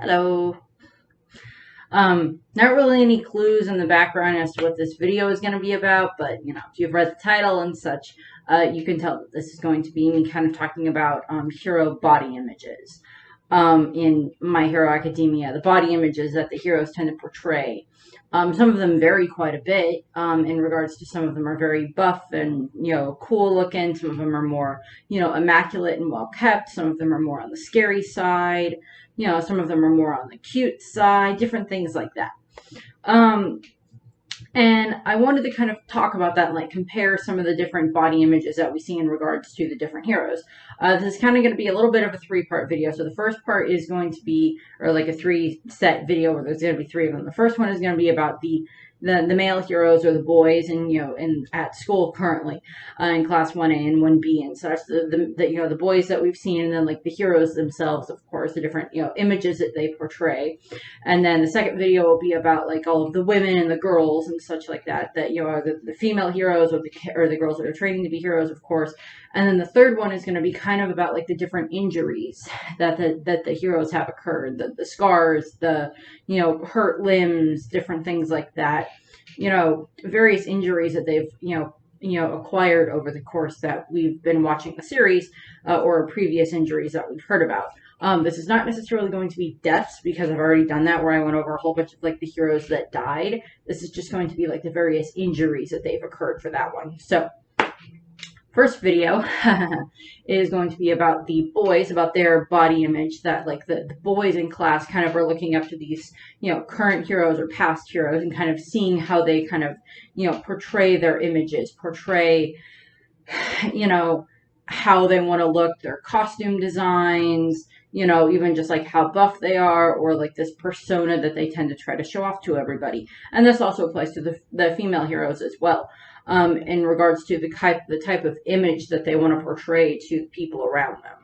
Hello. Not really any clues in the background as to what this video is going to be about, but if you've read the title and such, you can tell that this is going to be me kind of talking about hero body images. In My Hero Academia, the body images that the heroes tend to portray. Some of them vary quite a bit in regards to some of them are very buff and, cool looking. Some of them are more, immaculate and well kept. Some of them are more on the scary side. Some of them are more on the cute side, different things like that. And I wanted to kind of talk about that and like compare some of the different body images that we see in regards to the different heroes. This is kind of going to be a little bit of a three-part video. So the first part is going to be, or like a three-set video where there's going to be three of them. The first one is going to be about the male heroes or the boys and at school currently in class 1A and 1B and such, the boys that we've seen, and then like the heroes themselves, of course, the different images that they portray. And then the second video will be about like all of the women and the girls and such like that are the female heroes or the girls that are training to be heroes, of course. And then the third one is going to be kind of about like the different injuries that the heroes have occurred, the scars, the hurt limbs, different things like that. Various injuries that they've acquired over the course that we've been watching the series, or previous injuries that we've heard about. This is not necessarily going to be deaths, because I've already done that where I went over a whole bunch of like the heroes that died. This is just going to be like the various injuries that they've occurred for that one. So first video is going to be about the boys, about their body image, that like the boys in class kind of are looking up to these, current heroes or past heroes and kind of seeing how they kind of, portray their images, portray, how they want to look, their costume designs, even just like how buff they are, or like this persona that they tend to try to show off to everybody. And this also applies to the female heroes as well. In regards to the type of image that they want to portray to people around them.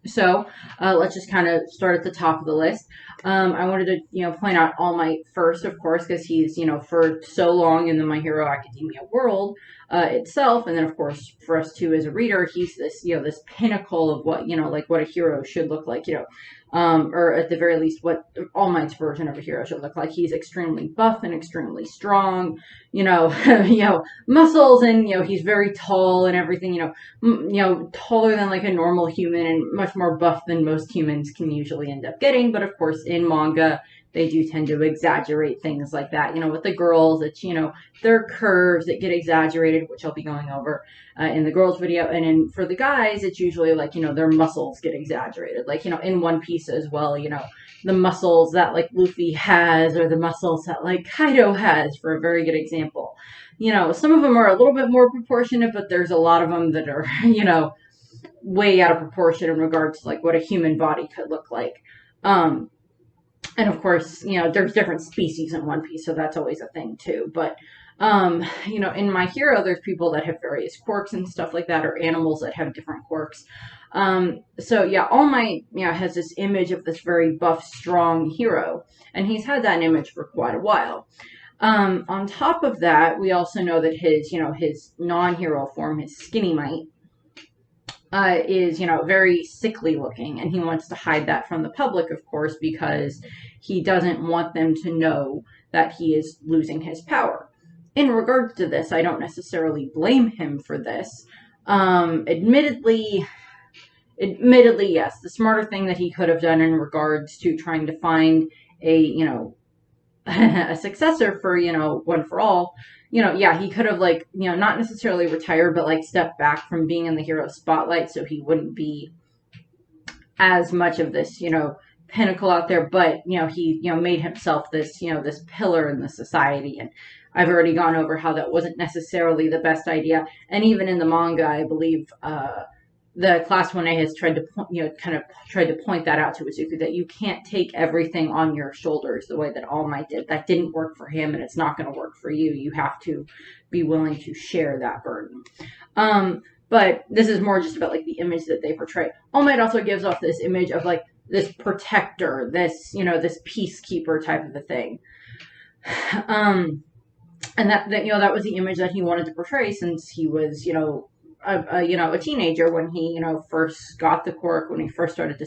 So let's just kind of start at the top of the list. I wanted to point out All Might first, of course, because he's for so long in the My Hero Academia world itself, and then of course for us too as a reader, he's this this pinnacle of what like what a hero should look like, or at the very least what All Might's version of a hero should look like. He's extremely buff and extremely strong, muscles, and he's very tall and everything, taller than like a normal human and much more buff than most humans can usually end up getting. But of course in manga they do tend to exaggerate things like that. With the girls, it's, their curves that get exaggerated, which I'll be going over in the girls video. And for the guys, it's usually like, their muscles get exaggerated. Like, in One Piece as well, the muscles that like Luffy has, or the muscles that like Kaido has, for a very good example. Some of them are a little bit more proportionate, but there's a lot of them that are, way out of proportion in regards to like what a human body could look like. And of course, there's different species in One Piece, so that's always a thing too. But, in My Hero, there's people that have various quirks and stuff like that, or animals that have different quirks. So yeah, All Might, has this image of this very buff, strong hero, and he's had that image for quite a while. On top of that, we also know that his non-hero form, his Skinny Might, is, very sickly looking, and he wants to hide that from the public, of course, because he doesn't want them to know that he is losing his power. In regards to this, I don't necessarily blame him for this. Admittedly, yes, the smarter thing that he could have done in regards to trying to find a, a successor for, One for All, yeah, he could have, like, not necessarily retired, but, like, stepped back from being in the hero spotlight so he wouldn't be as much of this, pinnacle out there. But, he, made himself this, this pillar in the society. And I've already gone over how that wasn't necessarily the best idea. And even in the manga, I believe, the Class 1A has tried to, point that out to Izuku, that you can't take everything on your shoulders the way that All Might did. That didn't work for him, and it's not going to work for you. You have to be willing to share that burden. But this is more just about like the image that they portray. All Might also gives off this image of like this protector, this, this peacekeeper type of a thing. And that was the image that he wanted to portray, since he was, a teenager when he, first got the quirk, when he first started to,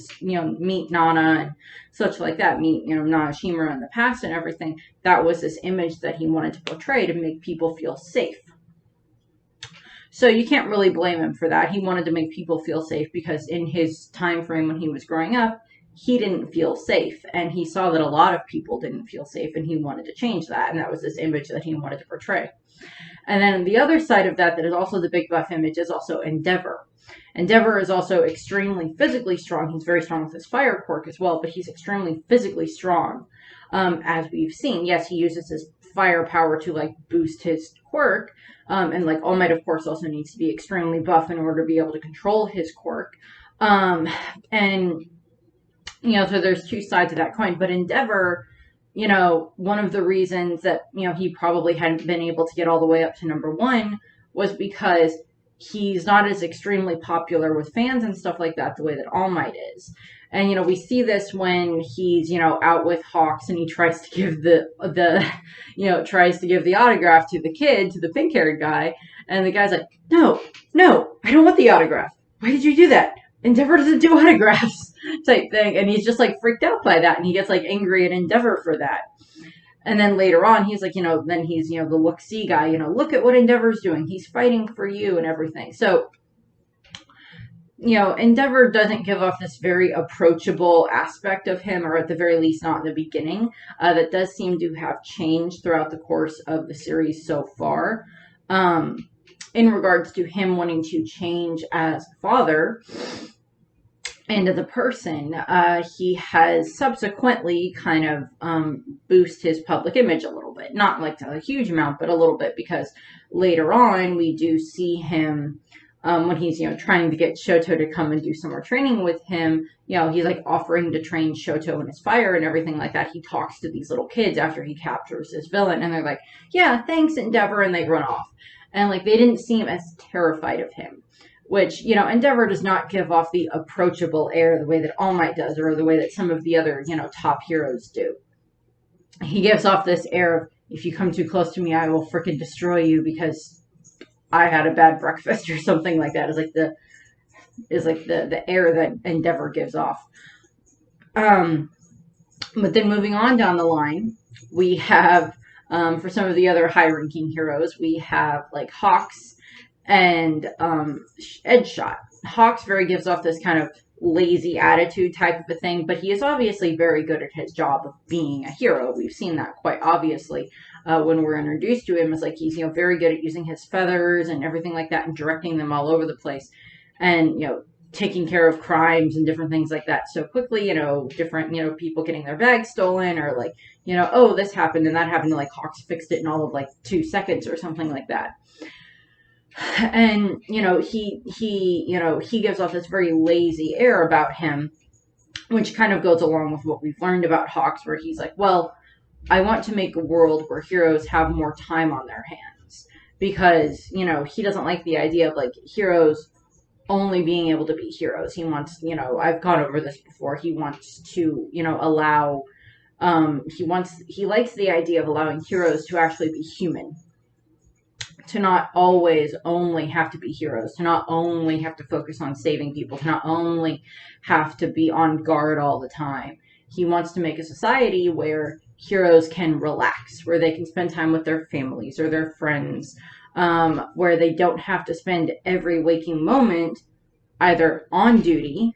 meet Nana and such like that, meet, Nana Shimura in the past and everything. That was this image that he wanted to portray to make people feel safe. So you can't really blame him for that. He wanted to make people feel safe because in his time frame when he was growing up, he didn't feel safe, and he saw that a lot of people didn't feel safe, and he wanted to change that, and that was this image that he wanted to portray. And then the other side of that is also the big buff image, is also Endeavor. Endeavor is also extremely physically strong. He's very strong with his fire quirk as well, but he's extremely physically strong, as we've seen. Yes, he uses his fire power to, like, boost his quirk, and, like, All Might, of course, also needs to be extremely buff in order to be able to control his quirk. And so there's two sides of that coin. But Endeavor, one of the reasons that, he probably hadn't been able to get all the way up to number 1 was because he's not as extremely popular with fans and stuff like that the way that All Might is. And, we see this when he's, out with Hawks and he tries to give the autograph to the kid, to the pink-haired guy. And the guy's like, no, I don't want the autograph. Why did you do that? Endeavor doesn't do autographs, type thing. And he's just, like, freaked out by that. And he gets, like, angry at Endeavor for that. And then later on, he's like, then he's, the look-see guy, look at what Endeavor's doing. He's fighting for you and everything. So, Endeavor doesn't give off this very approachable aspect of him, or at the very least not in the beginning. That does seem to have changed throughout the course of the series so far. In regards to him wanting to change as father and as a person, he has subsequently kind of boosted his public image a little bit. Not like a huge amount, but a little bit, because later on we do see him when he's, trying to get Shoto to come and do some more training with him. He's like offering to train Shoto in his fire and everything like that. He talks to these little kids after he captures this villain, and they're like, yeah, thanks, Endeavor, and they run off. And, like, they didn't seem as terrified of him, which, Endeavor does not give off the approachable air the way that All Might does, or the way that some of the other, top heroes do. He gives off this air of, if you come too close to me, I will frickin' destroy you because I had a bad breakfast, or something like that. Is like the air that Endeavor gives off. But then moving on down the line, we have, for some of the other high-ranking heroes, we have, like, Hawks and Edgeshot. Hawks very gives off this kind of lazy attitude type of a thing, but he is obviously very good at his job of being a hero. We've seen that quite obviously when we're introduced to him. It's like he's, very good at using his feathers and everything like that and directing them all over the place. And, taking care of crimes and different things like that so quickly, different, people getting their bags stolen, or like, oh, this happened and that happened, and like Hawks fixed it in all of like 2 seconds or something like that. And, he gives off this very lazy air about him, which kind of goes along with what we've learned about Hawks, where he's like, well, I want to make a world where heroes have more time on their hands, because, he doesn't like the idea of, like, heroes only being able to be heroes. He wants, I've gone over this before, he wants to, allow, he likes the idea of allowing heroes to actually be human, to not always only have to be heroes, to not only have to focus on saving people, to not only have to be on guard all the time. He wants to make a society where heroes can relax, where they can spend time with their families or their friends, where they don't have to spend every waking moment either on duty,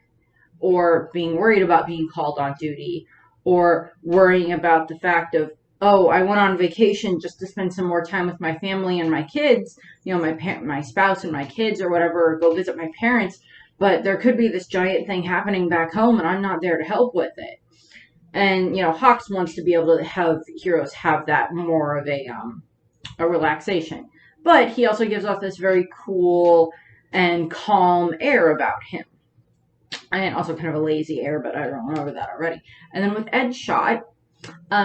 or being worried about being called on duty, or worrying about the fact of, oh, I went on vacation just to spend some more time with my family and my kids, my spouse and my kids or whatever, or go visit my parents, but there could be this giant thing happening back home and I'm not there to help with it. And, Hawks wants to be able to have heroes have that more of a relaxation. But he also gives off this very cool and calm air about him. And also kind of a lazy air, but I don't remember that already. And then with Edgeshot,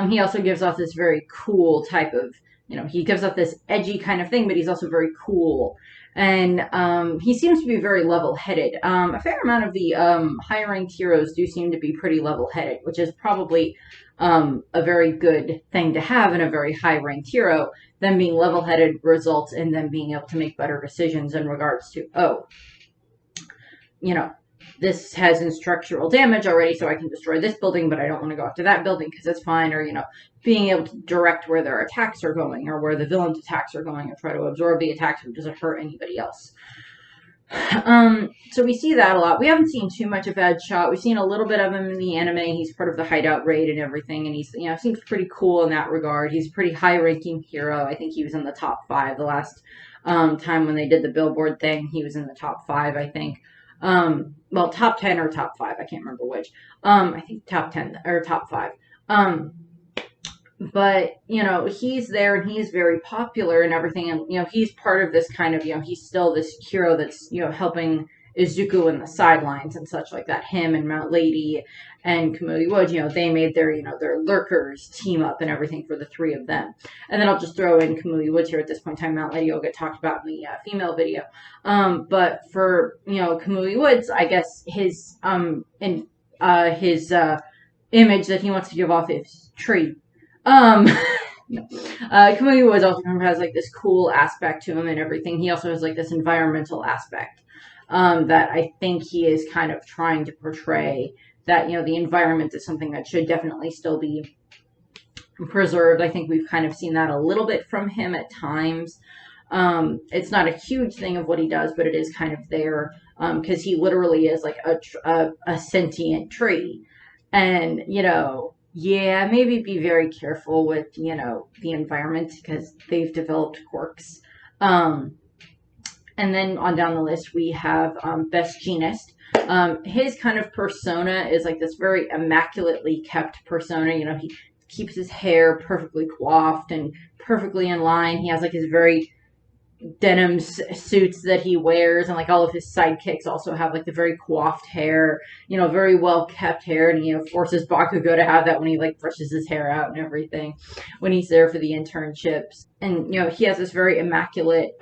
he also gives off this very cool type of you know, he gives up this edgy kind of thing, but he's also very cool. And he seems to be very level-headed. A fair amount of the higher-ranked heroes do seem to be pretty level-headed, which is probably a very good thing to have in a very high-ranked hero. Them being level-headed results in them being able to make better decisions in regards to, oh, you know, this has structural damage already, so I can destroy this building, but I don't want to go after that building because it's fine. Or, you know, being able to direct where their attacks are going or where the villain's attacks are going or try to absorb the attacks so it doesn't hurt anybody else. So we see that a lot. We haven't seen too much of Headshot. We've seen a little bit of him in the anime. He's part of the Hideout raid and everything, and he's, you know, seems pretty cool in that regard. He's a pretty high-ranking hero. I think he was in the top 5 the last time when they did the billboard thing. He was in the top 5, I think. Well, top 10 or top 5. I can't remember which. I think top 10 or top 5. But, you know, he's there and he's very popular and everything. And, you know, he's part of this kind of, you know, he's still this hero that's, you know, helping Izuku in the sidelines and such like that. Him and Mount Lady and Kamui Woods, you know, they made their, you know, their lurkers team up and everything for the 3 of them. And then I'll just throw in Kamui Woods here at this point in time. Mount Lady will get talked about in the female video. But for, you know, Kamui Woods, I guess his, image that he wants to give off is tree. Kamui Woods also has like this cool aspect to him and everything. He also has like this environmental aspect that I think he is kind of trying to portray, that, you know, the environment is something that should definitely still be preserved. I think we've kind of seen that a little bit from him at times. It's not a huge thing of what he does, but it is kind of there because he literally is like a sentient tree. And, you know, yeah, maybe be very careful with, you know, the environment because they've developed quirks. And then on down the list, we have Best Jeanist. His kind of persona is like this very immaculately kept persona. You know, he keeps his hair perfectly coiffed and perfectly in line. He has like his very denim suits that he wears, and like all of his sidekicks also have like the very coiffed hair, you know, very well kept hair, and, you know, forces Bakugo to have that when he like brushes his hair out and everything when he's there for the internships. And, you know, he has this very immaculate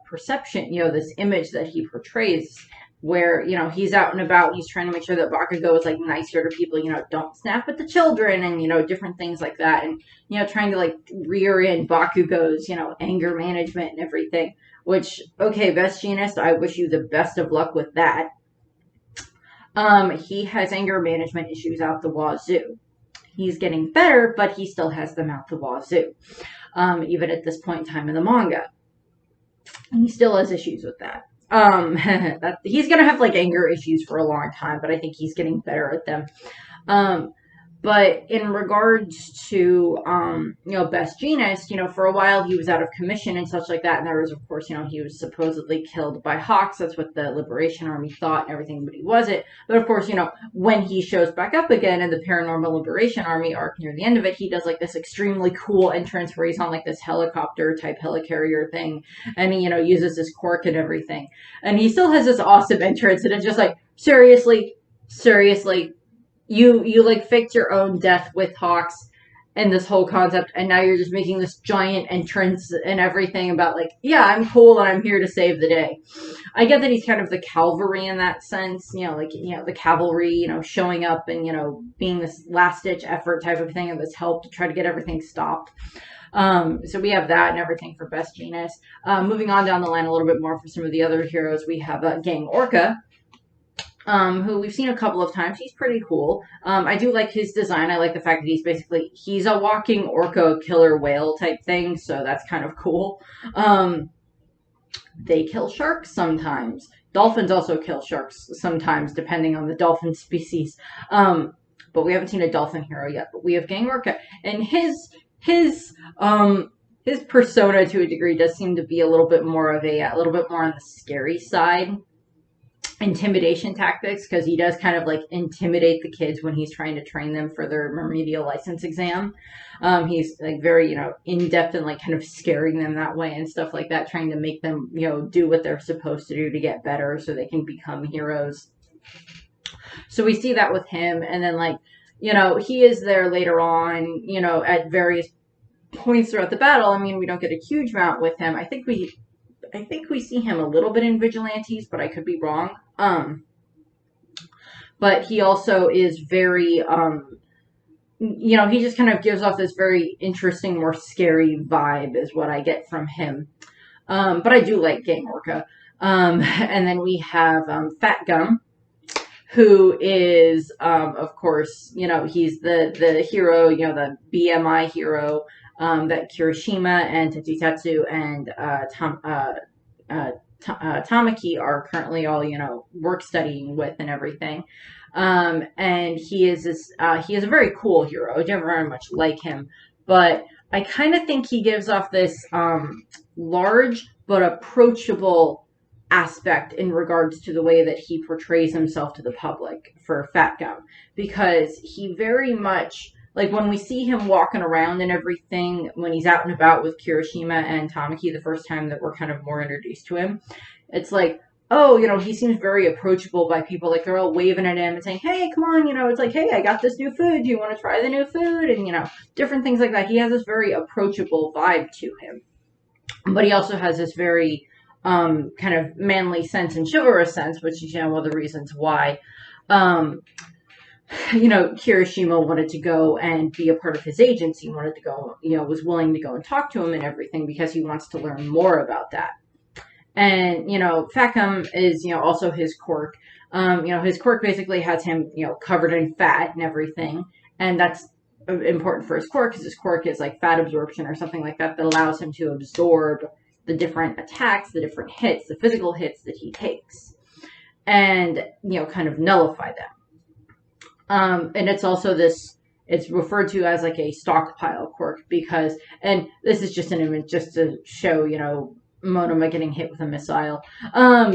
perception, you know, this image that he portrays where, you know, he's out and about, he's trying to make sure that Bakugo is like nicer to people, you know, don't snap at the children and, you know, different things like that. And, you know, trying to like rear in Bakugo's, you know, anger management and everything, which, okay, Best Jeanist, I wish you the best of luck with that. He has anger management issues out the wazoo. He's getting better, but he still has them out the wazoo, even at this point in time in the manga. He still has issues with that. He's gonna have like anger issues for a long time, but I think he's getting better at them. But in regards to, you know, Best Jeanist, you know, for a while he was out of commission and such like that. And there was, of course, you know, he was supposedly killed by Hawks. That's what the Liberation Army thought and everything, but he wasn't. But of course, you know, when he shows back up again in the Paranormal Liberation Army arc near the end of it, he does like this extremely cool entrance where he's on like this helicopter type helicarrier thing. And he, you know, uses this quirk and everything. And he still has this awesome entrance. And it's just like, seriously, you like faked your own death with Hawks and this whole concept, and now you're just making this giant entrance and everything about like, yeah, I'm cool and I'm here to save the day. I get that he's kind of the cavalry in that sense, you know, like, you know, the cavalry, you know, showing up and, you know, being this last-ditch effort type of thing of this help to try to get everything stopped. So we have that and everything for Best Jeanist. Moving on down the line a little bit more for some of the other heroes, we have Gang Orca, who we've seen a couple of times. He's pretty cool. I do like his design. I like the fact that he's a walking orca killer whale type thing, so that's kind of cool. They kill sharks sometimes. Dolphins also kill sharks sometimes, depending on the dolphin species. But we haven't seen a dolphin hero yet. But we have Gang Orca, and his persona to a degree does seem to be a little bit more on the scary side. Intimidation tactics, because he does kind of like intimidate the kids when he's trying to train them for their remedial license exam. He's like very, you know, in-depth and like kind of scaring them that way and stuff like that, trying to make them, you know, do what they're supposed to do to get better so they can become heroes. So we see that with him, and then like, you know, he is there later on, you know, at various points throughout the battle. I mean, we don't get a huge amount with him. I think we see him a little bit in Vigilantes, but I could be wrong. But he also is very, you know, he just kind of gives off this very interesting, more scary vibe is what I get from him. But I do like Gang Orca. And then we have Fat Gum, who is, of course, you know, he's the hero, you know, the BMI hero that Kirishima and Tetsutatsu and Tamaki are currently all, you know, work studying with and everything. And he is he is a very cool hero. I don't very much like him, but I kind of think he gives off this large but approachable aspect in regards to the way that he portrays himself to the public for Fat Gum, because he very much, like when we see him walking around and everything, when he's out and about with Kirishima and Tamaki the first time that we're kind of more introduced to him, it's like, oh, you know, he seems very approachable by people. Like, they're all waving at him and saying, hey, come on, you know, it's like, hey, I got this new food. Do you want to try the new food? And, you know, different things like that. He has this very approachable vibe to him. But he also has this very kind of manly sense and chivalrous sense, which is, you know, one of the reasons why, you know, Kirishima wanted to go and be a part of his agency, wanted to go, you know, was willing to go and talk to him and everything because he wants to learn more about that. And, you know, Fat Gum is, you know, also his quirk. You know, his quirk basically has him, you know, covered in fat and everything. And that's important for his quirk because his quirk is like fat absorption or something like that that allows him to absorb the different attacks, the different hits, the physical hits that he takes. And, you know, kind of nullify them. And it's also this, it's referred to as like a stockpile quirk because, and this is just an image just to show, you know, Monoma getting hit with a missile,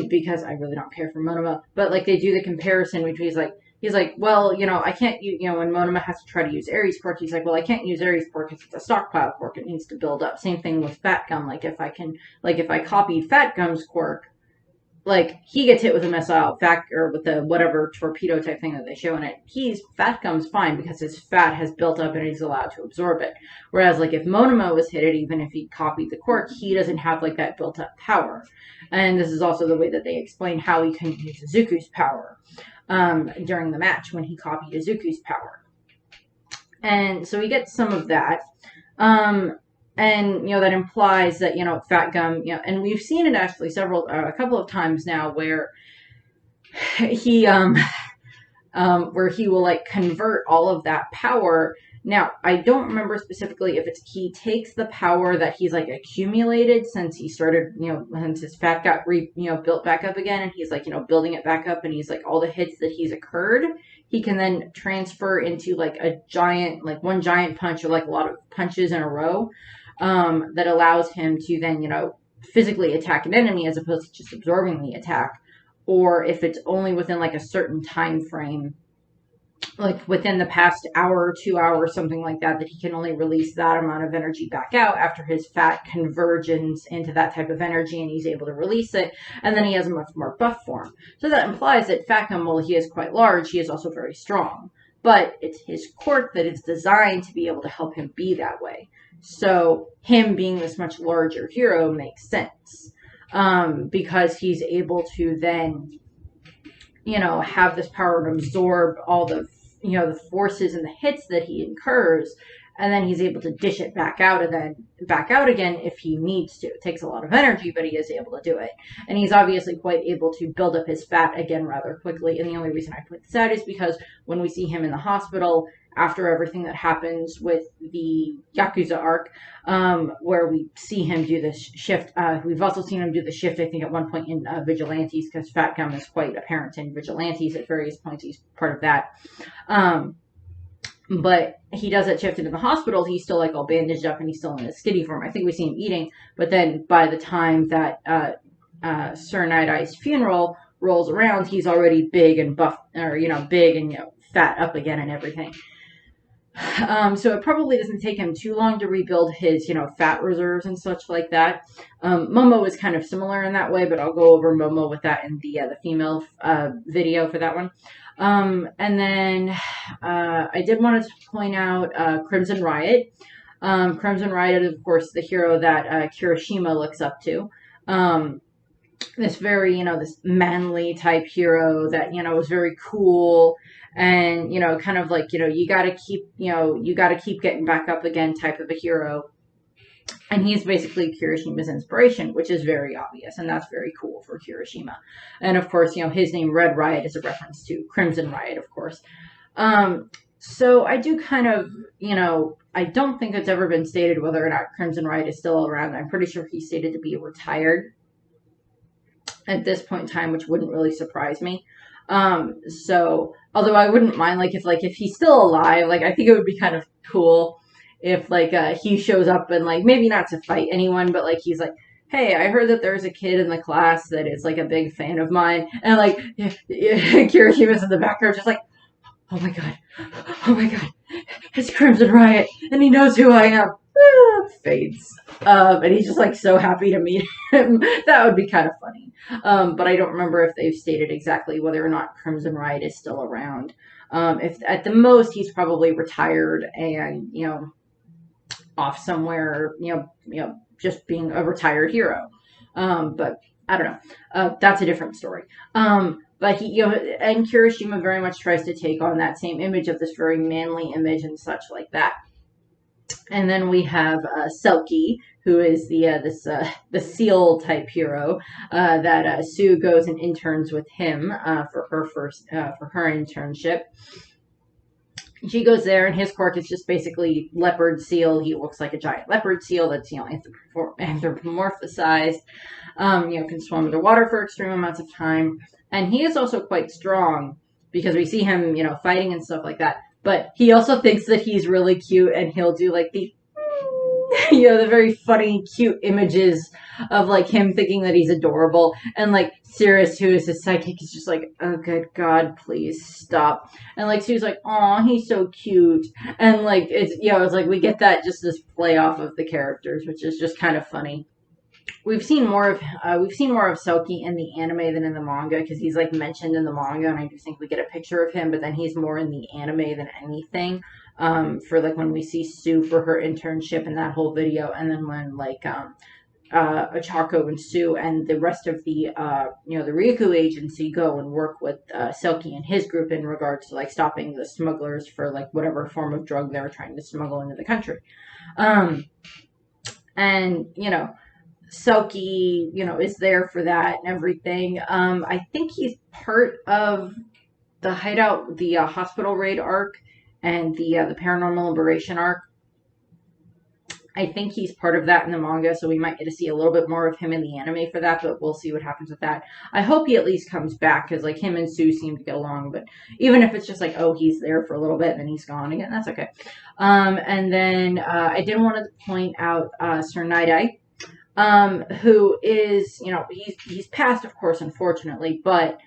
because I really don't care for Monoma, but like they do the comparison between he's like, well, you know, I can't, you know, when Monoma has to try to use Ares quirk, he's like, well, I can't use Ares quirk because it's a stockpile quirk, it needs to build up. Same thing with Fat Gum, like if I copied Fat Gum's quirk, like he gets hit with a missile, or with the whatever torpedo type thing that they show in it, Fat Gum's fine because his fat has built up and he's allowed to absorb it. Whereas like if Monoma was hit it, even if he copied the quirk, he doesn't have like that built up power. And this is also the way that they explain how he couldn't use Izuku's power during the match when he copied Izuku's power. And so we get some of that. And, you know, that implies that, you know, Fat Gum, you know, and we've seen it actually a couple of times now where he, where he will like convert all of that power. Now, I don't remember specifically if he takes the power that he's like accumulated since he started, you know, since his fat got built back up again, and he's like, you know, building it back up, and he's like all the hits that he's occurred, he can then transfer into like a giant, like one giant punch or like a lot of punches in a row. That allows him to then, you know, physically attack an enemy as opposed to just absorbing the attack. Or if it's only within like a certain time frame, like within the past hour, 2 hours, something like that, that he can only release that amount of energy back out after his fat converges into that type of energy and he's able to release it. And then he has a much more buff form. So that implies that Fat Gum, while he is quite large, he is also very strong. But it's his quirk that is designed to be able to help him be that way. So him being this much larger hero makes sense, because he's able to then, you know, have this power to absorb all the, you know, the forces and the hits that he incurs, and then he's able to dish it back out again if he needs to. It takes a lot of energy, but he is able to do it. And he's obviously quite able to build up his fat again rather quickly. And the only reason I put this out is because when we see him in the hospital, after everything that happens with the Yakuza arc, where we see him do this shift. We've also seen him do the shift, I think, at one point in Vigilantes, because Fat Gum is quite apparent in Vigilantes at various points. He's part of that. But he does that shift into the hospital. He's still like all bandaged up and he's still in a skinny form. I think we see him eating. But then by the time that Sir Night Eye's funeral rolls around, he's already big and buff, or, you know, big and, you know, fat up again and everything. So it probably doesn't take him too long to rebuild his, you know, fat reserves and such like that. Momo is kind of similar in that way, but I'll go over Momo with that in the female video for that one. And then I did want to point out Crimson Riot. Crimson Riot is, of course, the hero that Kirishima looks up to. This very, this manly type hero that, is very cool and, kind of like, you gotta keep getting back up again type of a hero. And he's basically Kirishima's inspiration, which is very obvious, and that's very cool for Kirishima. And of course, his name Red Riot is a reference to Crimson Riot, of course. So I do kind of, I don't think it's ever been stated whether or not Crimson Riot is still around. I'm pretty sure he's stated to be retired at this point in time, which wouldn't really surprise me. So although I wouldn't mind, if he's still alive, I think it would be kind of cool if he shows up and maybe not to fight anyone, but he's like, hey, I heard that there's a kid in the class that is a big fan of mine, and Kirishima's in the background just oh my god, it's Crimson Riot, and he knows who I am. Fades. And he's just so happy to meet him. That would be kind of funny. But I don't remember if they've stated exactly whether or not Crimson Riot is still around. If at the most he's probably retired and off somewhere, just being a retired hero. But I don't know. That's a different story. But he, and Kirishima very much tries to take on that same image of this very manly image and such like that. And then we have Selkie, who is the SEAL type hero that Sue goes and interns with him for her internship. She goes there, and his quirk is just basically leopard seal. He looks like a giant leopard seal that's anthropomorphized. Can swim underwater for extreme amounts of time, and he is also quite strong because we see him fighting and stuff like that. But he also thinks that he's really cute, and he'll do the the very funny, cute images of him thinking that he's adorable, and Cirrus, who is his psychic, is just oh good god, please stop. And Sue's aw, he's so cute, and it's we get that just this play off of the characters, which is just kind of funny. We've seen more of Selkie in the anime than in the manga, because he's mentioned in the manga, and I just think we get a picture of him, but then he's more in the anime than anything. For when we see Sue for her internship in that whole video, and then when Ochako and Sue and the rest of the the Ryuku agency go and work with Selkie and his group in regards to stopping the smugglers for whatever form of drug they were trying to smuggle into the country. And Selkie, is there for that and everything. I think he's part of the hideout, the hospital raid arc, and the paranormal liberation arc. I think he's part of that in the manga, so we might get to see a little bit more of him in the anime for that, but we'll see what happens with that. I hope he at least comes back, because him and Sue seem to get along, but even if it's just oh, he's there for a little bit and then he's gone again, that's okay. And then I did want to point out Sir Night-Eye, who is, he's passed, of course, unfortunately, but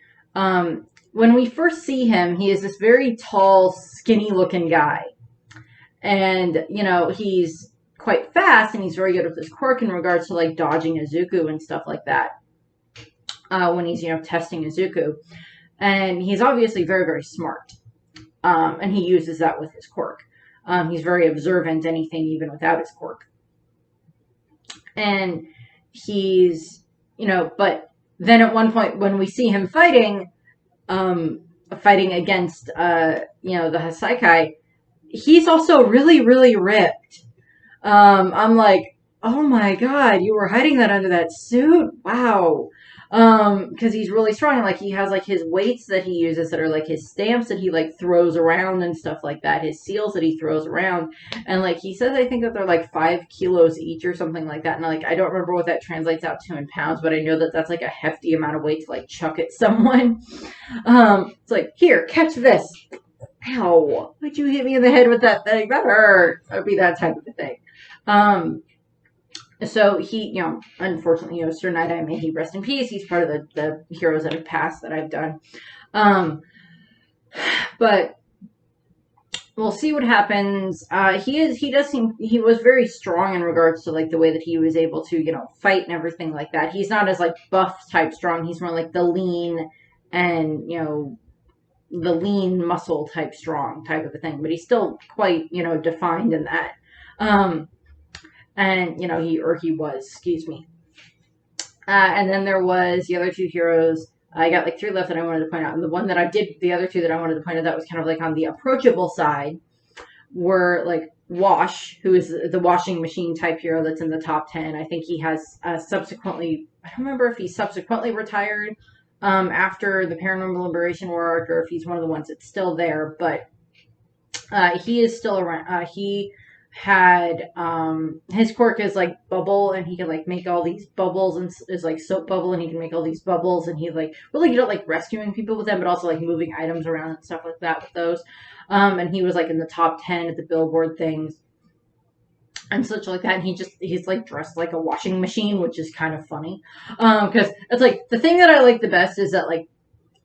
when we first see him, he is this very tall, skinny-looking guy. And, he's quite fast, and he's very good with his quirk in regards to, dodging Izuku and stuff like that when he's, testing Izuku. And he's obviously very, very smart. And he uses that with his quirk. He's very observant, anything even without his quirk. And he's, but then at one point when we see him fighting against, the Hasaikai, he's also really, really ripped. I'm oh my god, you were hiding that under that suit? Wow. Because he's really strong, and he has his weights that he uses that are his stamps that he throws around and stuff like that, his seals that he throws around, and he says, I think that they're 5 kilos each or something like that, and I don't remember what that translates out to in pounds, but I know that that's a hefty amount of weight to chuck at someone. It's here, catch this. Ow, why'd you hit me in the head with that thing? That hurt. That would be that type of a thing. So he, unfortunately, Sir Night-Eye, may he rest in peace. He's part of the heroes that have passed that I've done. But we'll see what happens. He was very strong in regards to the way that he was able to, fight and everything like that. He's not as buff type strong. He's more the lean and, the lean muscle type strong type of a thing. But he's still quite, defined in that. And he was, excuse me. And then there was the other two heroes. I got like 3 left that I wanted to point out. And the other 2 that I wanted to point out that was kind of like on the approachable side were like Wash, who is the washing machine type hero that's in the top 10. I think he has subsequently, I don't remember if he subsequently retired after the Paranormal Liberation War arc, or if he's one of the ones that's still there, but he is still around. He had his quirk is like bubble, and he can like make all these bubbles, and is like soap bubble, and he can make all these bubbles, and he like really good at like rescuing people with them, but also like moving items around and stuff like that with those. And he was like in the top 10 at the Billboard things and such like that, and he's like dressed like a washing machine, which is kind of funny, because it's like the thing that I like the best is that like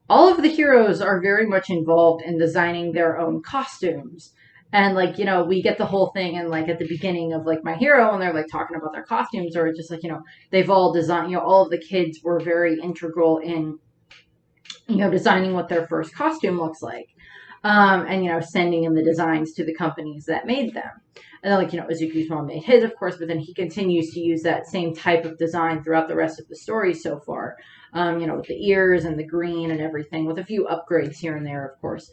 all of the heroes are very much involved in designing their own costumes. And like, we get the whole thing, and like at the beginning of like My Hero, and they're like talking about their costumes, or just like, they've all designed, all of the kids were very integral in, designing what their first costume looks like. And sending in the designs to the companies that made them. And then like, Izuku's mom made his, of course, but then he continues to use that same type of design throughout the rest of the story so far. With the ears and the green and everything, with a few upgrades here and there, of course.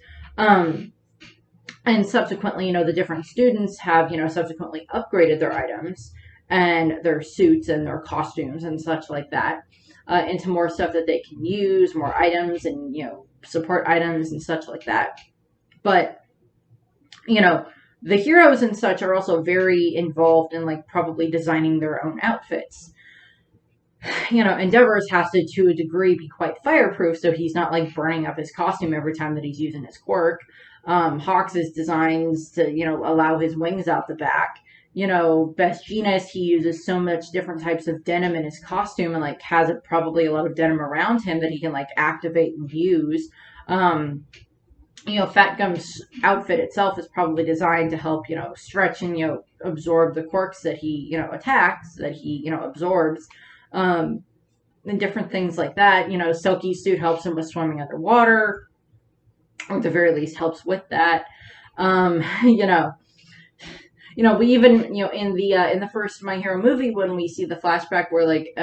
And subsequently, the different students have, subsequently upgraded their items and their suits and their costumes and such like that into more stuff that they can use, more items and, support items and such like that. But, the heroes and such are also very involved in like probably designing their own outfits. Endeavor's has to a degree, be quite fireproof, so he's not like burning up his costume every time that he's using his quirk. Hawks' designs to, allow his wings out the back. Best Jeanist, he uses so much different types of denim in his costume, and like has probably a lot of denim around him that he can like activate and use. Fat Gum's outfit itself is probably designed to help, stretch and, absorb the quirks that he, attacks, that he, absorbs. And different things like that. Selkie's suit helps him with swimming underwater, or at the very least helps with that. We even, in the first My Hero movie, when we see the flashback where like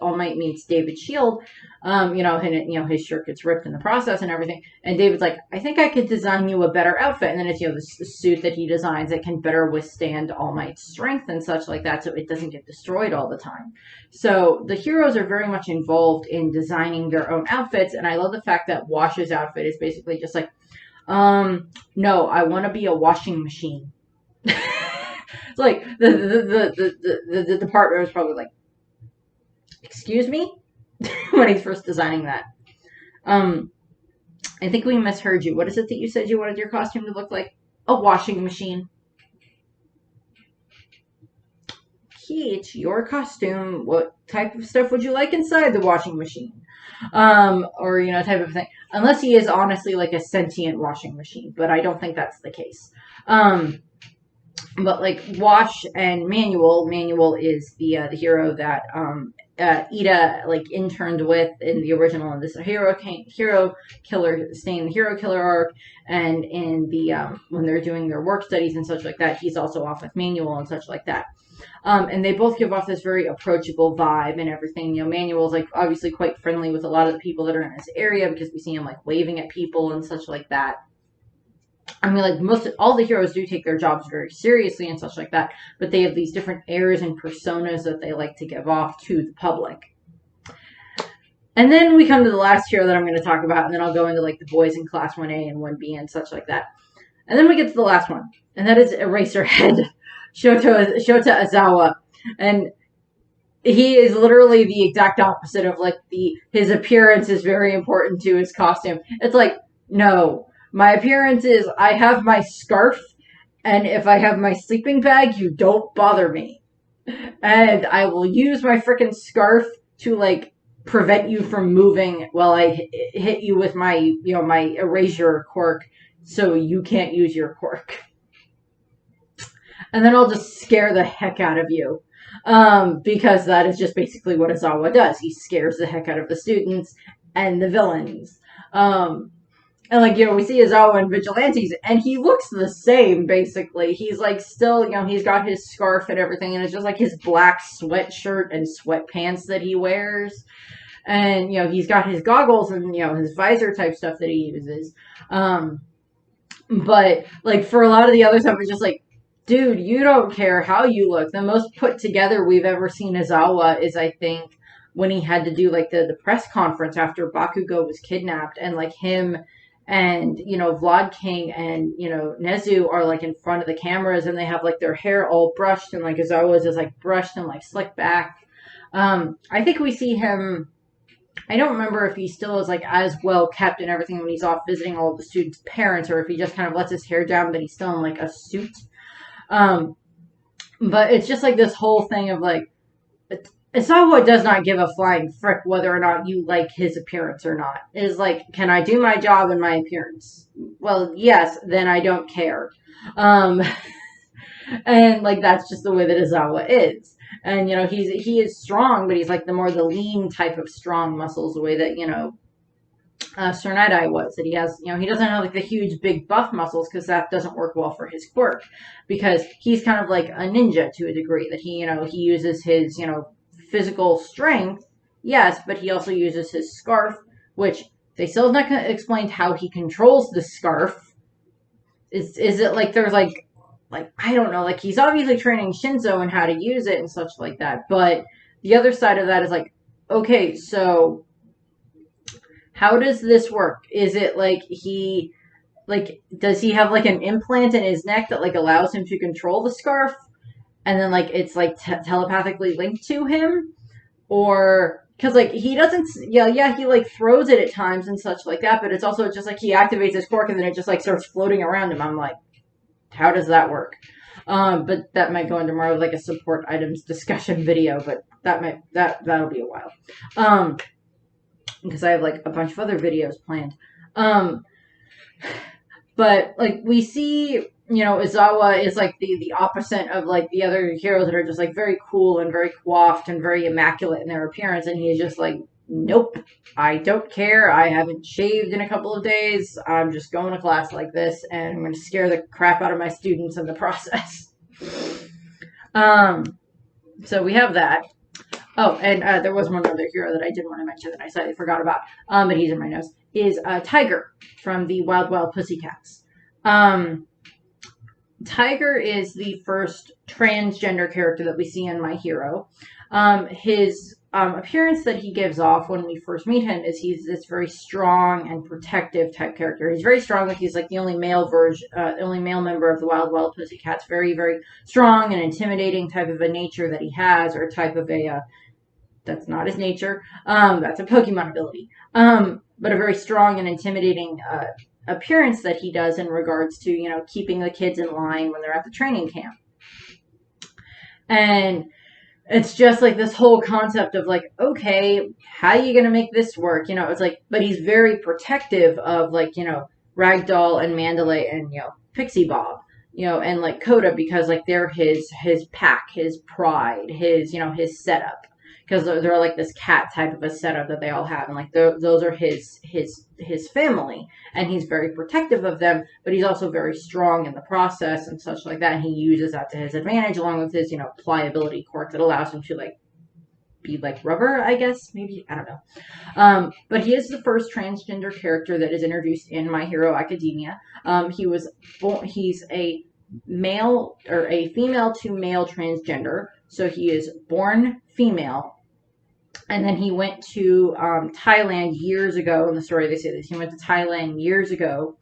All Might meets David Shield, and his shirt gets ripped in the process and everything, and David's like, I think I could design you a better outfit, and then it's the suit that he designs that can better withstand All Might's strength and such like that, so it doesn't get destroyed all the time. So the heroes are very much involved in designing their own outfits, and I love the fact that Wash's outfit is basically just like, no, I want to be a washing machine. It's like the department was probably like, excuse me, when he's first designing that. I think we misheard you. What is it that you said you wanted your costume to look like? A washing machine. Okay, it's your costume. What type of stuff would you like inside the washing machine? Or, type of thing. Unless he is honestly like a sentient washing machine, but I don't think that's the case. But like Wash and Manual is the hero that Ida like interned with in the original, and this hero killer staying the hero killer arc, and in the when they're doing their work studies and such like that, he's also off with Manual and such like that. And they both give off this very approachable vibe and everything. Manual's like obviously quite friendly with a lot of the people that are in this area, because we see him like waving at people and such like that. I mean, like all the heroes do take their jobs very seriously and such like that, but they have these different airs and personas that they like to give off to the public. And then we come to the last hero that I'm going to talk about, and then I'll go into like the boys in Class 1A and 1B and such like that. And then we get to the last one, and that is Eraserhead, Shota Azawa. And he is literally the exact opposite of like his appearance is very important to his costume. It's like, no. My appearance is I have my scarf, and if I have my sleeping bag, you don't bother me. And I will use my frickin' scarf to, like, prevent you from moving while I hit you with my, my erasure quirk, so you can't use your quirk. And then I'll just scare the heck out of you. Because that is just basically what Azawa does. He scares the heck out of the students and the villains. And like, we see Izawa in Vigilantes, and he looks the same, basically. He's like still, he's got his scarf and everything, and it's just like his black sweatshirt and sweatpants that he wears. And, he's got his goggles and, his visor type stuff that he uses. But like for a lot of the other stuff, it's just like, dude, you don't care how you look. The most put together we've ever seen Izawa is, I think, when he had to do like the press conference after Bakugo was kidnapped, and like him and Vlad King and Nezu are like in front of the cameras, and they have like their hair all brushed, and like Izawa's is like brushed and like slicked back. I think we see him. I don't remember if he still is like as well kept and everything when he's off visiting all of the students' parents, or if he just kind of lets his hair down, but he's still in like a suit. But it's just like this whole thing of like, Isawa does not give a flying frick whether or not you like his appearance or not. It is like, can I do my job in my appearance? Well, yes, then I don't care. And like that's just the way that Izawa is. And he is strong, but he's like the lean type of strong muscles, the way that Sir Night-Eye was. That he has, he doesn't have like the huge big buff muscles, because that doesn't work well for his quirk, because he's kind of like a ninja to a degree. That he uses his physical strength, yes, but he also uses his scarf, which they still have not explained how he controls the scarf. Is it like there's like I don't know, like he's obviously training Shinzo in how to use it and such like that, but the other side of that is like, okay, so how does this work? Is it like does he have like an implant in his neck that like allows him to control the scarf, and then like it's like telepathically linked to him? Or because like he doesn't, he like throws it at times and such like that, but it's also just like he activates his quirk and then it just like starts floating around him. I'm like, how does that work? But that might go into more of like a support items discussion video, but that'll be a while. Because I have like a bunch of other videos planned. But like we see, Izawa is like the opposite of like the other heroes that are just like very cool and very coiffed and very immaculate in their appearance, and he is just like, nope, I don't care. I haven't shaved in a couple of days. I'm just going to class like this, and I'm going to scare the crap out of my students in the process. So we have that. Oh, and there was one other hero that I did want to mention that I slightly forgot about, but he's in my notes, is Tiger from the Wild Wild Pussycats. Tiger is the first transgender character that we see in My Hero. His appearance that he gives off when we first meet him is he's this very strong and protective type character. He's very strong, like he's like the only male only male member of the Wild Wild Pussycats. Very, very strong and intimidating type of a nature that he has, or type of a that's not his nature. That's a Pokemon ability. But a very strong and intimidating appearance that he does in regards to keeping the kids in line when they're at the training camp. And it's just like this whole concept of like, okay, how are you gonna make this work? It's like, but he's very protective of like Ragdoll and Mandalay and Pixie Bob, and like Coda, because like they're his pack, his pride, his his setup, because they're like this cat type of a setup that they all have, and like those are his family, and he's very protective of them, but he's also very strong in the process and such like that, and he uses that to his advantage, along with his pliability quirk that allows him to like be like rubber, I guess, maybe, I don't know. But he is the first transgender character that is introduced in My Hero Academia. He's a male, or a female to male transgender, so he is born female. And then he went to Thailand years ago. In the story, they say this. He went to Thailand years ago,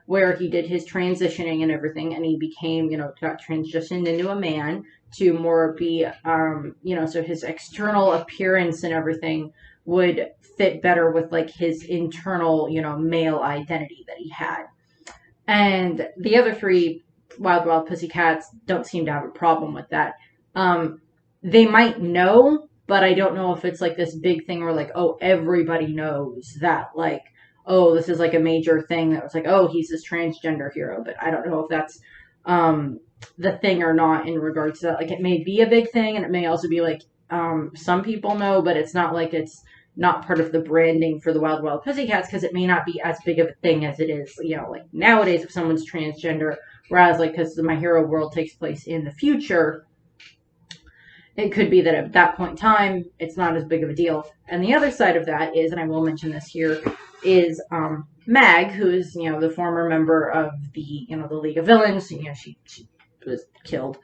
where he did his transitioning and everything, and he became, got transitioned into a man to more be, so his external appearance and everything would fit better with like his internal, male identity that he had. And the other three Wild Wild Pussycats don't seem to have a problem with that. They might know, but I don't know if it's like this big thing where like, oh, everybody knows that, like, oh, this is like a major thing that was like, oh, he's this transgender hero. But I don't know if that's the thing or not in regards to that. Like, it may be a big thing, and it may also be like some people know, but it's not like it's not part of the branding for the Wild Wild Pussycats, because it may not be as big of a thing as it is, you know, like nowadays if someone's transgender, whereas like, because the My Hero world takes place in the future, it could be that at that point in time, it's not as big of a deal. And the other side of that is, and I will mention this here, is Mag, who is, you know, the former member of the, you know, the League of Villains. You know, she was killed.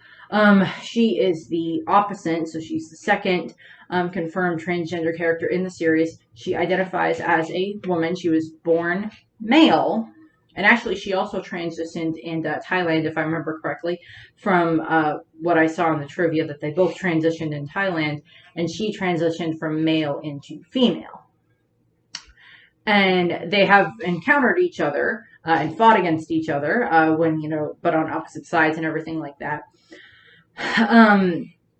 She is the opposite, so she's the second confirmed transgender character in the series. She identifies as a woman. She was born male. And actually, she also transitioned in Thailand, if I remember correctly, from what I saw in the trivia, that they both transitioned in Thailand, and she transitioned from male into female. And they have encountered each other and fought against each other when, you know, but on opposite sides and everything like that.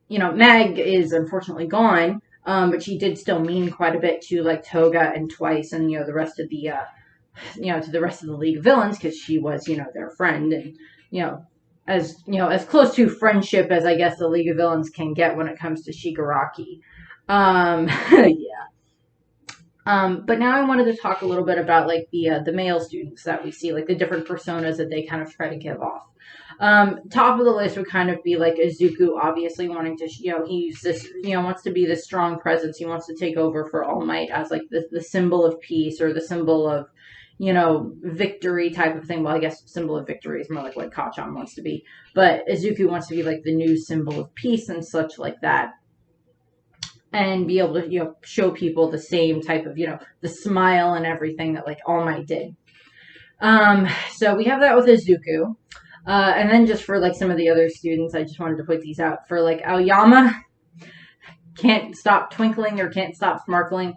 You know, Mag is unfortunately gone, but she did still mean quite a bit to, like, Toga and Twice and, you know, the rest of the to the rest of the League of Villains, because she was, you know, their friend, and, you know, as close to friendship as I guess the League of Villains can get when it comes to Shigaraki. Yeah. But now I wanted to talk a little bit about, like, the male students that we see, like the different personas that they kind of try to give off. Top of the list would kind of be like Izuku, obviously wanting to, you know, he's this, you know, wants to be this strong presence. He wants to take over for All Might as like the symbol of peace, or the symbol of, you know, victory type of thing. Well, I guess symbol of victory is more like what Kachan wants to be. But Izuku wants to be like the new symbol of peace and such like that. And be able to, you know, show people the same type of, you know, the smile and everything that like All Might did. So we have that with Izuku. And then just for like some of the other students, I just wanted to put these out. For like Aoyama, can't stop twinkling or can't stop sparkling.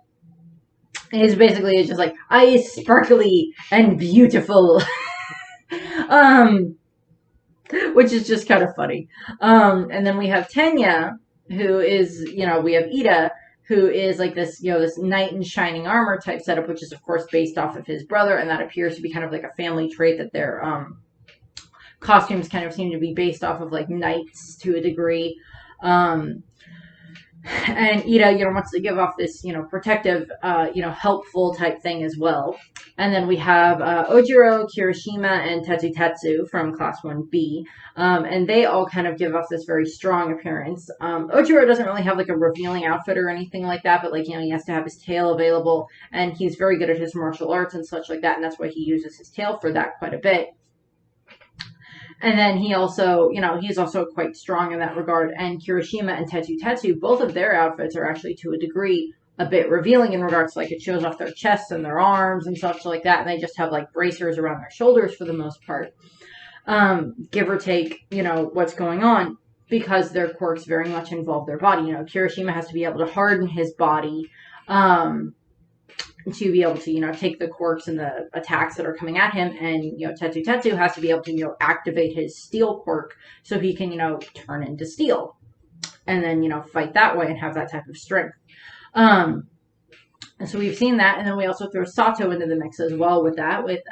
It's basically, it's just like, I is sparkly and beautiful. Which is just kind of funny. And then we have Tenya, who is, you know, we have Ida, who is like this, you know, this knight in shining armor type setup, which is of course based off of his brother, and that appears to be kind of like a family trait, that their costumes kind of seem to be based off of like knights to a degree. And Ida, you know, wants to give off this, you know, protective, you know, helpful type thing as well. And then we have Ojiro, Kirishima, and Tetsu from Class 1B. And they all kind of give off this very strong appearance. Ojiro doesn't really have like a revealing outfit or anything like that, but like, you know, he has to have his tail available, and he's very good at his martial arts and such like that, and that's why he uses his tail for that quite a bit. And then he also, you know, he's also quite strong in that regard. And Kirishima and Tetsu, both of their outfits are actually to a degree a bit revealing in regards to, like, it shows off their chests and their arms and such like that. And they just have like bracers around their shoulders for the most part. Give or take, you know, what's going on, because their quirks very much involve their body. You know, Kirishima has to be able to harden his body, to be able to, you know, take the quirks and the attacks that are coming at him. And, you know, Tetsu has to be able to, you know, activate his steel quirk so he can, you know, turn into steel. And then, you know, fight that way and have that type of strength. And so we've seen that. And then we also throw Sato into the mix as well with that. With,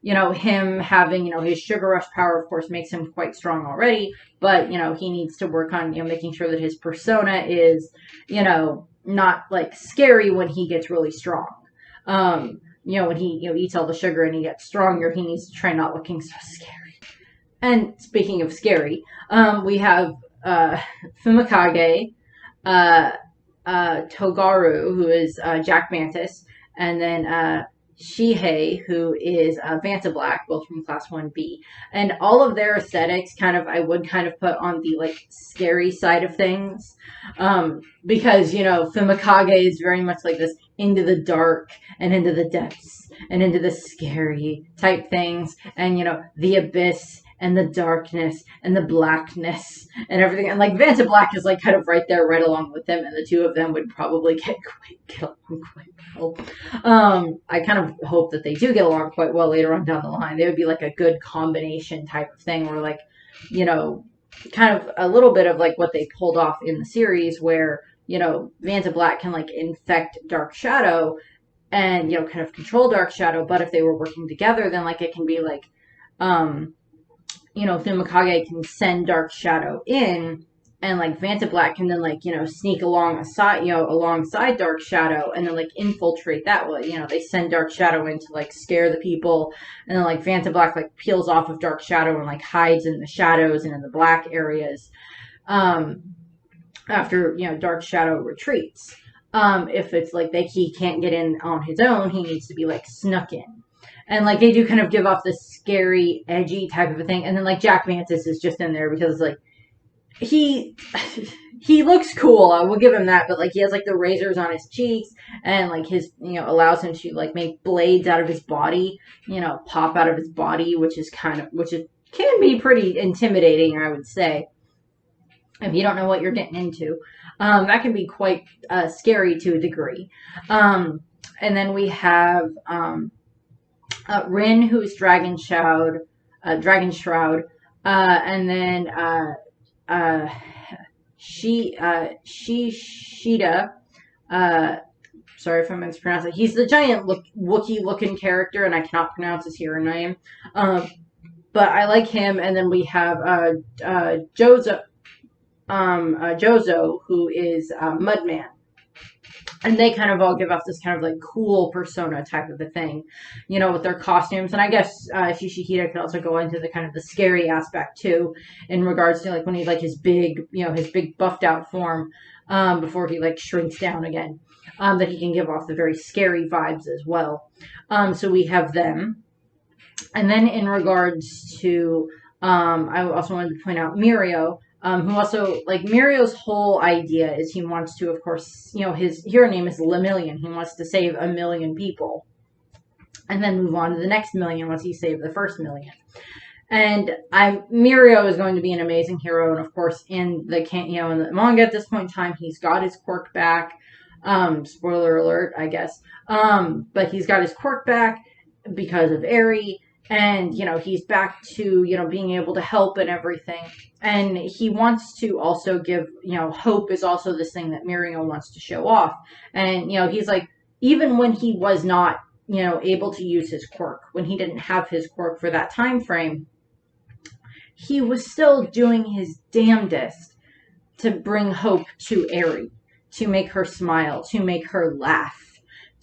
you know, him having, you know, his Sugar Rush power, of course, makes him quite strong already. But, you know, he needs to work on, you know, making sure that his persona is, you know, not like scary when he gets really strong. You know, when he, you know, eats all the sugar and he gets stronger, he needs to try not looking so scary. And speaking of scary, we have Fumikage, Togaru, who is Jack Mantis, and then Shihei, who is Vanta Black, both from Class 1B. And all of their aesthetics kind of, I would kind of put on the, like, scary side of things. Because, you know, Fumikage is very much like this into the dark and into the depths and into the scary type things. And, you know, the abyss and the darkness and the blackness and everything. And, like, Vanta Black is, like, kind of right there, right along with them. And the two of them would probably get along quite well. I kind of hope that they do get along quite well later on down the line. They would be, like, a good combination type of thing where, like, you know, kind of a little bit of, like, what they pulled off in the series where, you know, Vanta Black can, like, infect Dark Shadow and, you know, kind of control Dark Shadow. But if they were working together, then, like, it can be, like, you know, Fumikage can send Dark Shadow in and like Vantablack can then like, you know, sneak alongside Dark Shadow and then like infiltrate that way. You know, they send Dark Shadow in to like scare the people, and then like Vantablack like peels off of Dark Shadow and like hides in the shadows and in the black areas. After, you know, Dark Shadow retreats. If it's like he can't get in on his own, he needs to be like snuck in. And like they do kind of give off this scary, edgy type of a thing. And then like Jack Mantis is just in there because like he looks cool. I will give him that, but like he has like the razors on his cheeks, and like his, you know, allows him to like make blades out of his body, you know, pop out of his body, which can be pretty intimidating, I would say, if you don't know what you're getting into. That can be quite scary to a degree. And then we have Rin, who is Dragon Shroud, and then Shida. Sorry if I mispronounced it. He's the giant Wookiee-looking character, and I cannot pronounce his hero name. But I like him. And then we have Jozo, who is Mudman. And they kind of all give off this kind of like cool persona type of a thing, you know, with their costumes. And I guess Shishihira could also go into the kind of the scary aspect too, in regards to like when he's like his big buffed out form, before he like shrinks down again, that he can give off the very scary vibes as well. So we have them. And then in regards to, I also wanted to point out Mirio, who also, like, Mirio's whole idea is he wants to, of course, you know, his hero name is Lemillion. He wants to save 1,000,000 people. And then move on to the next 1,000,000 once he saved the first 1,000,000. And Mirio is going to be an amazing hero. And, of course, in the manga at this point in time, he's got his quirk back. Spoiler alert, I guess. But he's got his quirk back because of Eri. And, you know, he's back to, you know, being able to help and everything. And he wants to also give, you know, hope is also this thing that Mirio wants to show off. And, you know, he's like, even when he was not, you know, able to use his quirk, when he didn't have his quirk for that time frame, he was still doing his damnedest to bring hope to Eri, to make her smile, to make her laugh,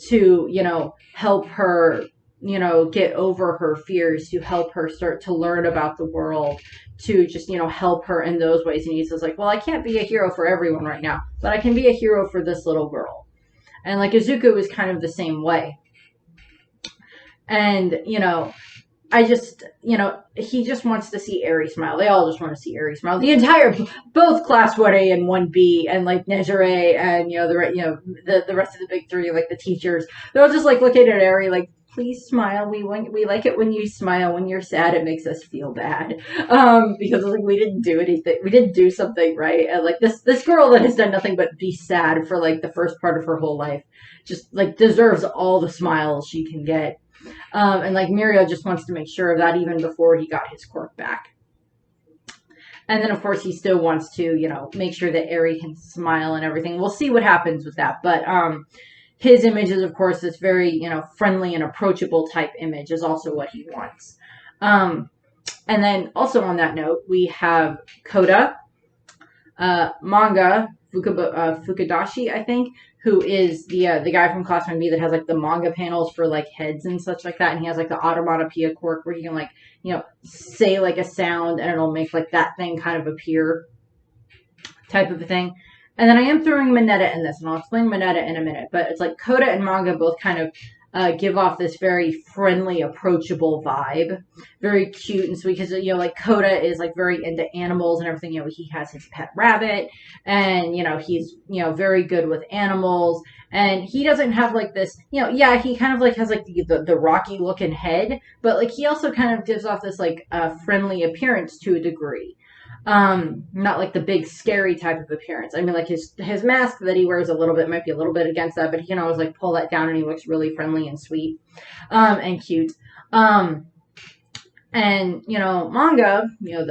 to, you know, help her, you know, get over her fears, to help her start to learn about the world, to just, you know, help her in those ways. And he says, like, well, I can't be a hero for everyone right now, but I can be a hero for this little girl. And, like, Izuku is kind of the same way. And, you know, I just, you know, he just wants to see Eri smile. They all just want to see Eri smile. The entire, both Class 1A and 1B, and, like, Nejire and, you know, the rest of the big three, like, the teachers, they're all just, like, looking at Eri, like, please smile. We like it when you smile. When you're sad, it makes us feel bad. Because like we didn't do anything. We didn't do something right. And like this girl that has done nothing but be sad for like the first part of her whole life, just like deserves all the smiles she can get. And like Mirio just wants to make sure of that even before he got his quirk back. And then of course he still wants to, you know, make sure that Eri can smile and everything. We'll see what happens with that. But his image is, of course, this very, you know, friendly and approachable type image is also what he wants. And then also on that note, we have Koda, manga, Fukudashi, I think, who is the guy from Class 1B that has, like, the manga panels for, like, heads and such like that. And he has, like, the automatopoeia quirk where he can, like, you know, say, like, a sound and it'll make, like, that thing kind of appear type of a thing. And then I am throwing Mineta in this, and I'll explain Mineta in a minute. But it's like Koda and manga both kind of give off this very friendly, approachable vibe. Very cute and sweet. Because, you know, like Koda is like very into animals and everything. You know, he has his pet rabbit. And, you know, he's, you know, very good with animals. And he doesn't have like this, you know, yeah, he kind of like has like the rocky looking head. But like he also kind of gives off this like friendly appearance to a degree. Not like the big scary type of appearance. I mean, like his mask that he wears a little bit might be a little bit against that, but he can always like pull that down and he looks really friendly and sweet, and cute. And you know, manga, you know,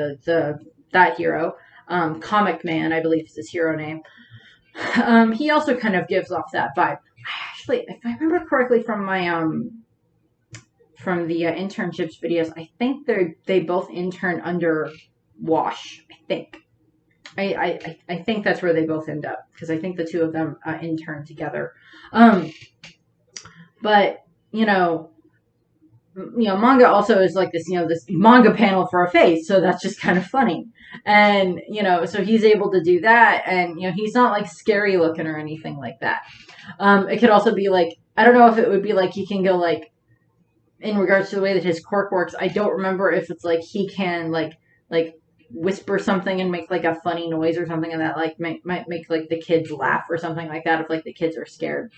that hero, Comic Man, I believe is his hero name. He also kind of gives off that vibe. Actually, if I remember correctly from my from the internships videos, I think they both intern under Wash, I think. I think that's where they both end up, because I think the two of them intern together. But manga also is like this, this manga panel for a face, so that's just kind of funny. And, so he's able to do that, and, he's not like scary looking or anything like that. It could also be like, I don't know if it would be like he can go like, in regards to the way that his quirk works, I don't remember if it's like he can like whisper something and make like a funny noise or something, and that like might make like the kids laugh or something like that if like the kids are scared.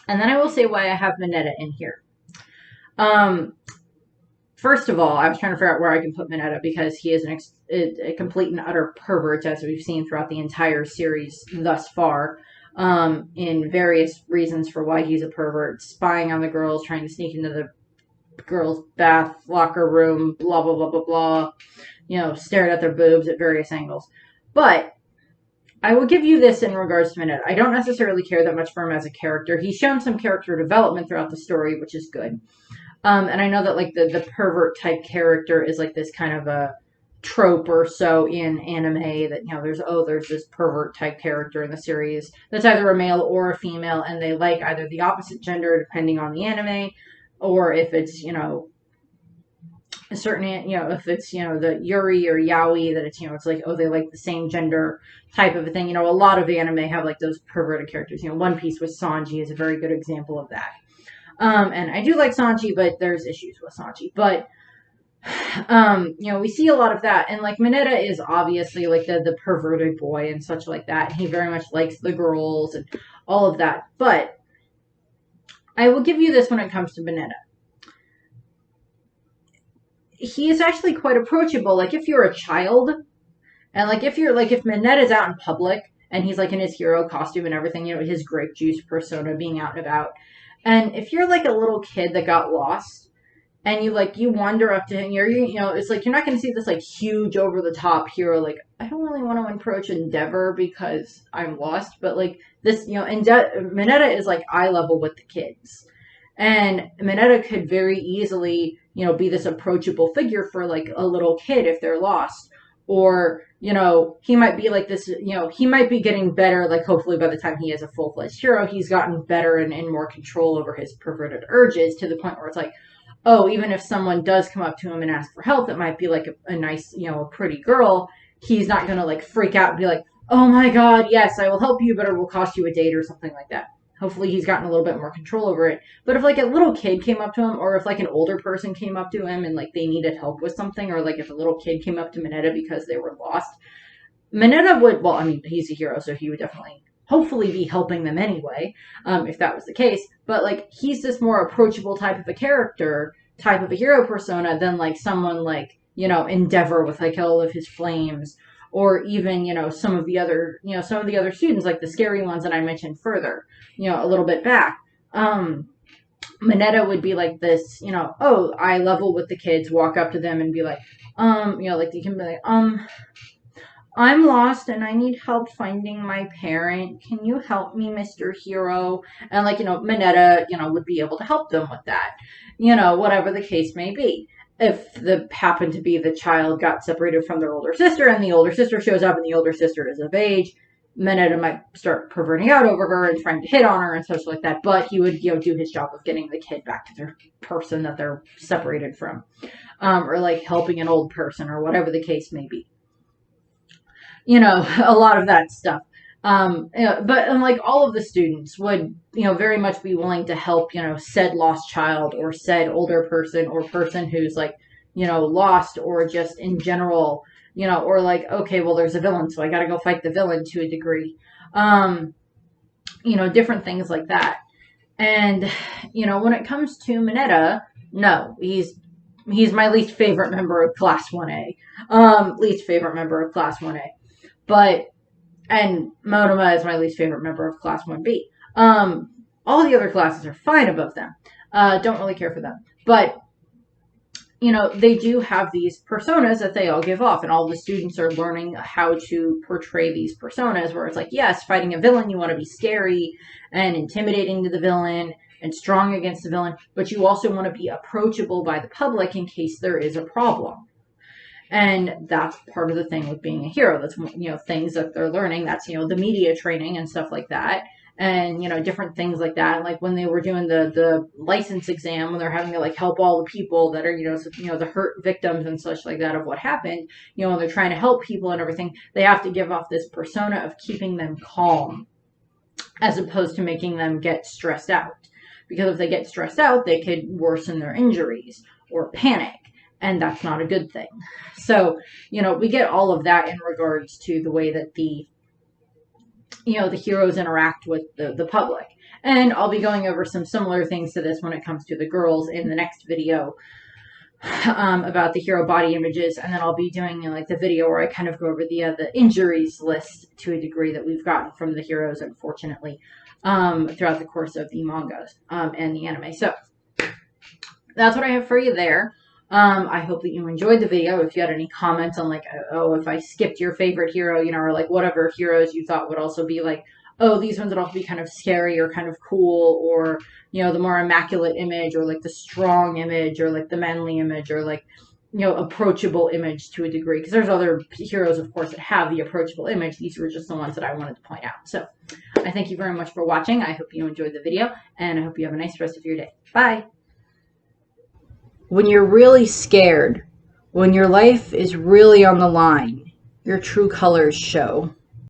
And then I will say why I have Mineta in here. First of all, I was trying to figure out where I can put Mineta, because he is a complete and utter pervert, as we've seen throughout the entire series thus far, in various reasons for why he's a pervert, spying on the girls, trying to sneak into the girls' bath locker room, blah, blah, blah, blah, blah, staring at their boobs at various angles. But I will give you this in regards to Mineta. I don't necessarily care that much for him as a character. He's shown some character development throughout the story, which is good. And I know that like the pervert type character is like this kind of a trope or so in anime, that there's this pervert type character in the series that's either a male or a female, and they like either the opposite gender depending on the anime, or if it's a certain, if it's the yuri or yaoi, that it's it's like, oh, they like the same gender type of a thing. A lot of the anime have like those perverted characters. One Piece with Sanji is a very good example of that. And I do like Sanji, but there's issues with Sanji. But, we see a lot of that. And, like, Mineta is obviously, like, the perverted boy and such like that. He very much likes the girls and all of that. But I will give you this when it comes to Mineta. He is actually quite approachable. Like, if you're a child, and, like, if Mineta's out in public, and he's, like, in his hero costume and everything, his grape juice persona being out and about. And if you're like a little kid that got lost, and you wander up to him, it's like you're not going to see this like huge over the top hero. Like, I don't really want to approach Endeavor because I'm lost, but like this, Mineta is like eye level with the kids, and Mineta could very easily, be this approachable figure for like a little kid if they're lost. Or, he might be like this, he might be getting better, like hopefully by the time he is a full-fledged hero, he's gotten better and more control over his perverted urges, to the point where it's like, oh, even if someone does come up to him and ask for help, that might be like a nice, a pretty girl, he's not going to like freak out and be like, oh my god, yes, I will help you, but it will cost you a date or something like that. Hopefully he's gotten a little bit more control over it. But if like a little kid came up to him, or if like an older person came up to him and like they needed help with something, or like if a little kid came up to Mineta because they were lost, Mineta would, well, I mean, he's a hero, so he would definitely, hopefully be helping them anyway, if that was the case. But like, he's this more approachable type of a character, type of a hero persona, than like someone like, Endeavor with like all of his flames, or even, some of the other students, like the scary ones that I mentioned further, a little bit back. Mineta would be like this, oh, eye level with the kids, walk up to them and be like, like you can be like, I'm lost and I need help finding my parent. Can you help me, Mr. Hero? And like, Mineta, would be able to help them with that, whatever the case may be. If happened to be the child got separated from their older sister, and the older sister shows up and the older sister is of age, Mineta might start perverting out over her and trying to hit on her and such like that, but he would, do his job of getting the kid back to their person that they're separated from, or like helping an old person, or whatever the case may be. A lot of that stuff. But like all of the students would, very much be willing to help, said lost child, or said older person, or person who's like, lost, or just in general, or like, okay, well, there's a villain, so I gotta go fight the villain to a degree. Different things like that. And, when it comes to Mineta, no, he's my least favorite member of Class 1A. Least favorite member of Class 1A. And Monoma is my least favorite member of Class 1B. All the other classes are fine above them. Don't really care for them. But, they do have these personas that they all give off, and all the students are learning how to portray these personas, where it's like, yes, fighting a villain, you want to be scary and intimidating to the villain and strong against the villain, but you also want to be approachable by the public in case there is a problem. And that's part of the thing with being a hero. That's, you know, things that they're learning. That's, you know, the media training and stuff like that. And, you know, different things like that. Like when they were doing the license exam, when they're having to like help all the people that are, you know, the hurt victims and such like that of what happened, you know, when they're trying to help people and everything, they have to give off this persona of keeping them calm as opposed to making them get stressed out. Because if they get stressed out, they could worsen their injuries or panic. And that's not a good thing. So, you know, we get all of that in regards to the way that the, you know, the heroes interact with the public. And I'll be going over some similar things to this when it comes to the girls in the next video about the hero body images. And then I'll be doing, you know, like the video where I kind of go over the injuries list to a degree that we've gotten from the heroes, unfortunately, throughout the course of the mangas and the anime. So that's what I have for you there. I hope that you enjoyed the video. If you had any comments on like, oh, if I skipped your favorite hero, you know, or like whatever heroes you thought would also be like, oh, these ones would also be kind of scary or kind of cool, or, you know, the more immaculate image, or like the strong image, or like the manly image, or like, you know, approachable image to a degree. Because there's other heroes, of course, that have the approachable image. These were just the ones that I wanted to point out. So I thank you very much for watching. I hope you enjoyed the video, and I hope you have a nice rest of your day. Bye. When you're really scared, when your life is really on the line, your true colors show.